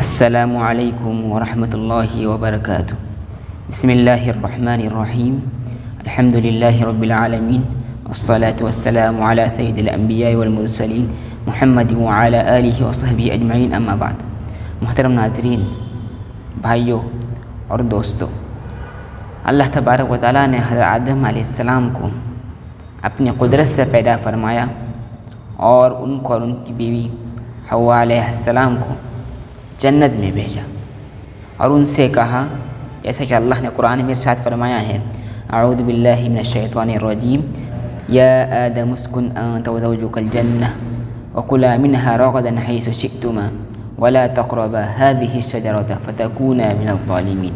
السلام علیکم ورحمۃ اللہ وبرکاتہ۔ بسم اللہ الرحمن الرحیم، الحمد للہ رب العالمین، والصلاة والسلام علی سید الانبیاء والمرسلین محمد وعلی آلہ وصحبہ اجمعین، اما بعد۔ محترم ناظرین، بھائیوں اور دوستوں، اللہ تبارک و تعالیٰ نے حضرت آدم علیہ السلام کو اپنی قدرت سے پیدا فرمایا اور ان کو اور ان کی بیوی حوا علیہ السلام کو جنت میں بھیجا اور ان سے کہا، جیسا کہ اللہ نے قرآن میں ارشاد فرمایا ہے، اعوذ باللہ من الشیطان الرجیم، یا آدم اسکن انت وزوجک الجنہ وکلا منها رغدا حیث شئتما ولا تقربا هذه الشجرة فتکونا من الظالمین۔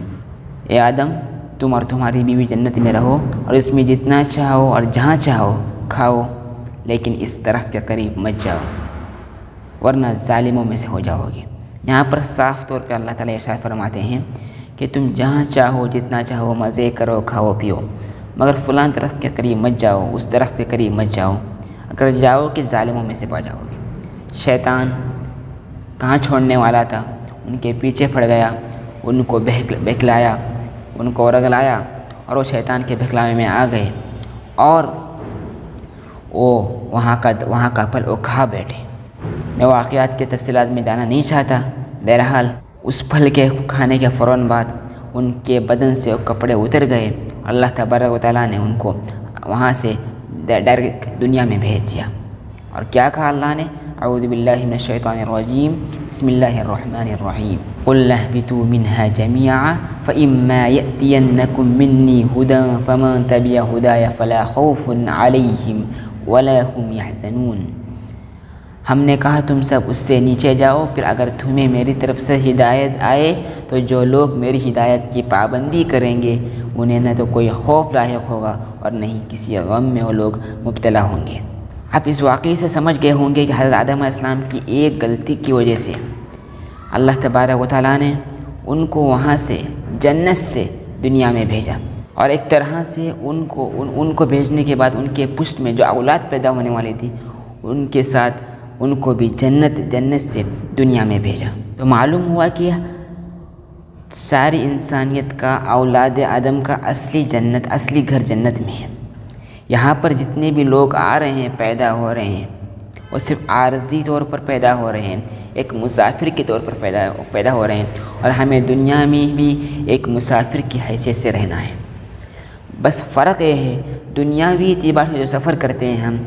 اے آدم، تم اور تمہاری بیوی جنت میں رہو اور اس میں جتنا چاہو اور جہاں چاہو کھاؤ، لیکن اس درخت کے قریب مت جاؤ ورنہ ظالموں میں سے ہو جاؤ گے۔ یہاں پر صاف طور پہ اللہ تعالیٰ ارشاد فرماتے ہیں کہ تم جہاں چاہو جتنا چاہو مزے کرو، کھاؤ پیو، مگر فلاں درخت کے قریب مت جاؤ، اس درخت کے قریب مت جاؤ، اگر جاؤ کہ ظالموں میں سے پا جاؤ گے۔ شیطان کہاں چھوڑنے والا تھا، ان کے پیچھے پڑ گیا، ان کو بہکلایا، ان کو رگلایا اور وہ شیطان کے بہکلاوے میں آ گئے اور وہ وہاں کا پھل وہ کھا بیٹھے۔ میں واقعات کے تفصیلات میں جانا نہیں چاہتا، بہرحال اس پھل کے کھانے کے فوراً بعد ان کے بدن سے وہ کپڑے اتر گئے، اللہ تبارک و تعالیٰ نے ان کو وہاں سے ڈائریکٹ دنیا میں بھیج دیا۔ اور کیا کہا اللہ نے؟ اعوذ باللہ من الشیطان الرجیم، بسم اللہ الرحمن الرحیم، قل اہبطوا منها جميعا فإما يأتینکم منی ہدی فمن تبع ہدای فلا خوف علیہم ولا هم يحزنون۔ ہم نے کہا تم سب اس سے نیچے جاؤ، پھر اگر تمہیں میری طرف سے ہدایت آئے تو جو لوگ میری ہدایت کی پابندی کریں گے انہیں نہ تو کوئی خوف لاحق ہوگا اور نہ ہی کسی غم میں وہ لوگ مبتلا ہوں گے۔ آپ اس واقعے سے سمجھ گئے ہوں گے کہ حضرت آدم علیہ السلام کی ایک غلطی کی وجہ سے اللہ تبارک و تعالیٰ نے ان کو وہاں سے جنت سے دنیا میں بھیجا، اور ایک طرح سے ان کو بھیجنے کے بعد ان کے پشت میں جو اولاد پیدا ہونے والی تھی ان کے ساتھ ان کو بھی جنت سے دنیا میں بھیجا۔ تو معلوم ہوا کہ ساری انسانیت کا اولاد آدم کا اصلی گھر جنت میں ہے۔ یہاں پر جتنے بھی لوگ آ رہے ہیں، پیدا ہو رہے ہیں، وہ صرف عارضی طور پر پیدا ہو رہے ہیں، ایک مسافر کے طور پر پیدا ہو رہے ہیں، اور ہمیں دنیا میں بھی ایک مسافر کی حیثیت سے رہنا ہے۔ بس فرق یہ ہے، دنیاوی اعتبار سے جو سفر کرتے ہیں ہم،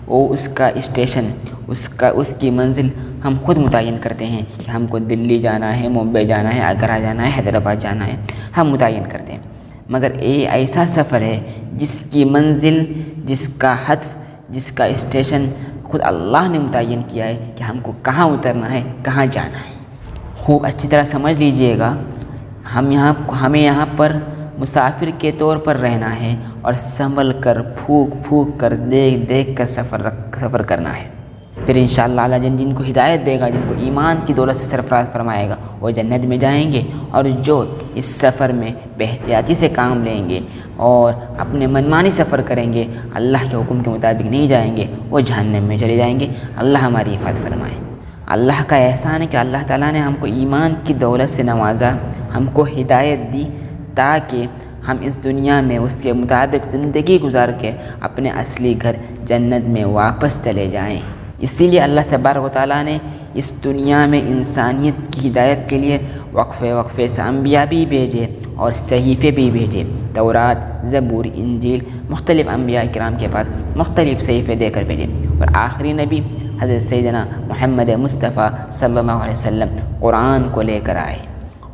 وہ اس کا اسٹیشن، اس کی منزل ہم خود متعین کرتے ہیں کہ ہم کو دلی جانا ہے، ممبئی جانا ہے، آگرہ جانا ہے، حیدرآباد جانا ہے، ہم متعین کرتے ہیں۔ مگر یہ ایسا سفر ہے جس کی منزل، جس کا ہدف، جس کا اسٹیشن خود اللہ نے متعین کیا ہے کہ ہم کو کہاں اترنا ہے، کہاں جانا ہے۔ خوب اچھی طرح سمجھ لیجئے گا، ہمیں یہاں پر مسافر کے طور پر رہنا ہے اور سنبھل کر، پھونک کر، دیکھ کر سفر کرنا ہے۔ پھر انشاءاللہ اللہ جن کو ہدایت دے گا، جن کو ایمان کی دولت سے سرفراز فرمائے گا، وہ جنت میں جائیں گے، اور جو اس سفر میں بے احتیاطی سے کام لیں گے اور اپنے منمانی سفر کریں گے، اللہ کے حکم کے مطابق نہیں جائیں گے، وہ جہنم میں چلے جائیں گے۔ اللہ ہماری حفاظت فرمائے۔ اللہ کا احسان ہے کہ اللہ تعالیٰ نے ہم کو ایمان کی دولت سے نوازا، ہم کو ہدایت دی تاکہ ہم اس دنیا میں اس کے مطابق زندگی گزار کے اپنے اصلی گھر جنت میں واپس چلے جائیں۔ اسی لیے اللہ تبارک و تعالیٰ نے اس دنیا میں انسانیت کی ہدایت کے لیے وقفے سے انبیاء بھی بھیجے اور صحیفے بھی بھیجے، تورات، زبور، انجیل، مختلف انبیاء کرام کے پاس مختلف صحیفے دے کر بھیجے، اور آخری نبی حضرت سیدنا محمد مصطفیٰ صلی اللہ علیہ وسلم قرآن کو لے کر آئے۔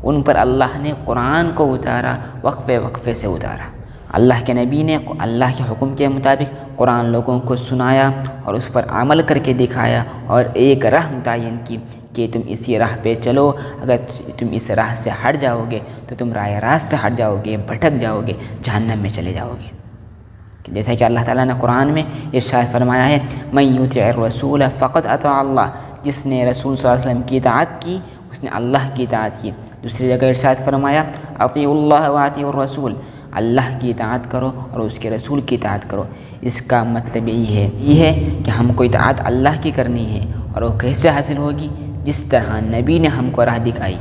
ان پر اللہ نے قرآن کو اتارا، وقفے سے اتارا۔ اللہ کے نبی نے اللہ کے حکم کے مطابق قرآن لوگوں کو سنایا اور اس پر عمل کر کے دکھایا، اور ایک راہ متعین کی کہ تم اسی راہ پہ چلو، اگر تم اس راہ سے ہٹ جاؤ گے تو تم راہ راست سے ہٹ جاؤ گے، بھٹک جاؤ گے، جہنم میں چلے جاؤ گے۔ جیسا کہ اللہ تعالیٰ نے قرآن میں ارشاد فرمایا ہے، من یطع الرسول فقد اطاع اللہ، جس نے رسول صلی اللہ علیہ وسلم کی اطاعت کی اس نے اللہ کی اطاعت کی۔ دوسری جگہ ارشاد فرمایا، اطیعوا اللہ واطیعوا الرسول، اللہ کی اطاعت کرو اور اس کے رسول کی اطاعت کرو۔ اس کا مطلب یہ ہے کہ ہم کو اطاعت اللہ کی کرنی ہے، اور وہ کیسے حاصل ہوگی؟ جس طرح نبی نے ہم کو راہ دکھائی،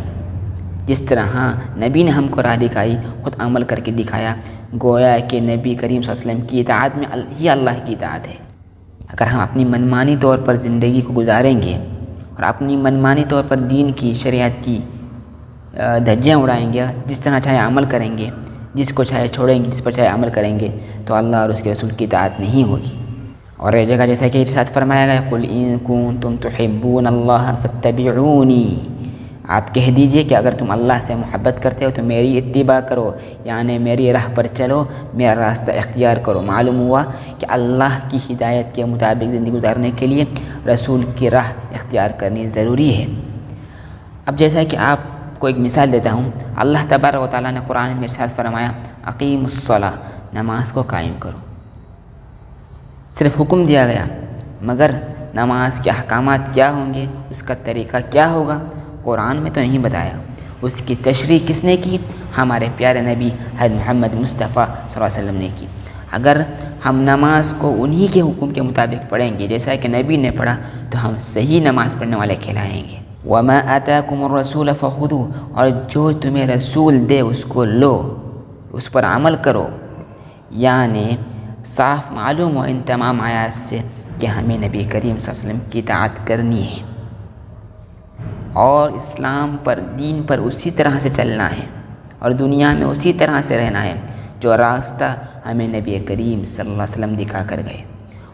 جس طرح نبی نے ہم کو راہ دکھائی، خود عمل کر کے دکھایا، گویا کہ نبی کریم صلی اللہ علیہ وسلم کی اطاعت میں ہی اللہ کی اطاعت ہے۔ اگر ہم اپنی منمانی طور پر زندگی کو گزاریں گے اور اپنی منمانی طور پر دین کی، شریعت کی دھجیاں اڑائیں گے، جس طرح چاہے عمل کریں گے، جس کو چاہے چھوڑیں گے، جس پر چاہے عمل کریں گے، تو اللہ اور اس کے رسول کی اطاعت نہیں ہوگی۔ اور ایک جگہ جیسا کہ ارشاد فرمایا گیا قُلْ إِن كُنتُمْ تُحِبُّونَ اللَّهَ فَاتَّبِعُونِي، آپ کہہ دیجئے کہ اگر تم اللہ سے محبت کرتے ہو تو میری اتباع کرو، یعنی میری راہ پر چلو، میرا راستہ اختیار کرو۔ معلوم ہوا کہ اللہ کی ہدایت کے مطابق زندگی گزارنے کے لیے رسول کی راہ اختیار کرنی ضروری ہے۔ اب جیسا کہ آپ کو ایک مثال دیتا ہوں، اللہ تبارک و تعالیٰ نے قرآن میں ارشاد فرمایا اقیموا الصلاۃ، نماز کو قائم کرو۔ صرف حکم دیا گیا، مگر نماز کے احکامات کیا ہوں گے، اس کا طریقہ کیا ہوگا، قرآن میں تو نہیں بتایا۔ اس کی تشریح کس نے کی؟ ہمارے پیارے نبی حضرت محمد مصطفیٰ صلی اللہ علیہ وسلم نے کی۔ اگر ہم نماز کو انہی کے حکم کے مطابق پڑھیں گے جیسا کہ نبی نے پڑھا، تو ہم صحیح نماز پڑھنے والے کہلائیں گے۔ وَمَا آتَاكُمُ الرَّسُولَ فَخُذُوهُ، اور جو تمہیں رسول دے اس کو لو، اس پر عمل کرو۔ یعنی صاف معلوم ہو ان تمام آیات سے کہ ہمیں نبی کریم صلی اللہ علیہ وسلم کی اطاعت کرنی ہے اور اسلام پر، دین پر اسی طرح سے چلنا ہے اور دنیا میں اسی طرح سے رہنا ہے جو راستہ ہمیں نبی کریم صلی اللہ علیہ وسلم دکھا کر گئے،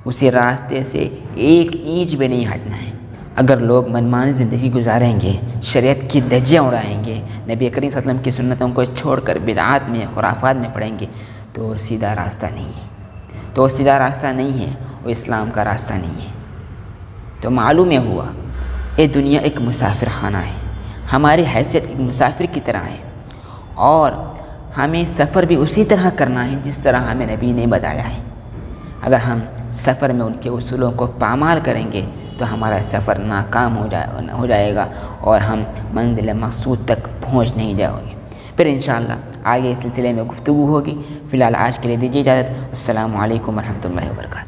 اسی راستے سے ایک اینچ بھی نہیں ہٹنا ہے۔ اگر لوگ منمانی زندگی گزاریں گے، شریعت کی دھجیاں اڑائیں گے، نبی کریم صلی اللہ علیہ وسلم کی سنتوں کو چھوڑ کر بدعات میں، خرافات میں پڑیں گے، تو سیدھا راستہ نہیں ہے، تو سیدھا راستہ نہیں ہے، وہ اسلام کا راستہ نہیں ہے۔ تو معلوم ہوا یہ دنیا ایک مسافر خانہ ہے، ہماری حیثیت ایک مسافر کی طرح ہے، اور ہمیں سفر بھی اسی طرح کرنا ہے جس طرح ہمیں نبی نے بتایا ہے۔ اگر ہم سفر میں ان کے اصولوں کو پامال کریں گے تو ہمارا سفر ناکام ہو جائے گا اور ہم منزل مقصود تک پہنچ نہیں جاؤ گے۔ پھر انشاءاللہ آگے اس سلسلے میں گفتگو ہوگی۔ فی الحال آج کے لیے دیجیے اجازت۔ السلام علیکم ورحمۃ اللہ وبرکاتہ۔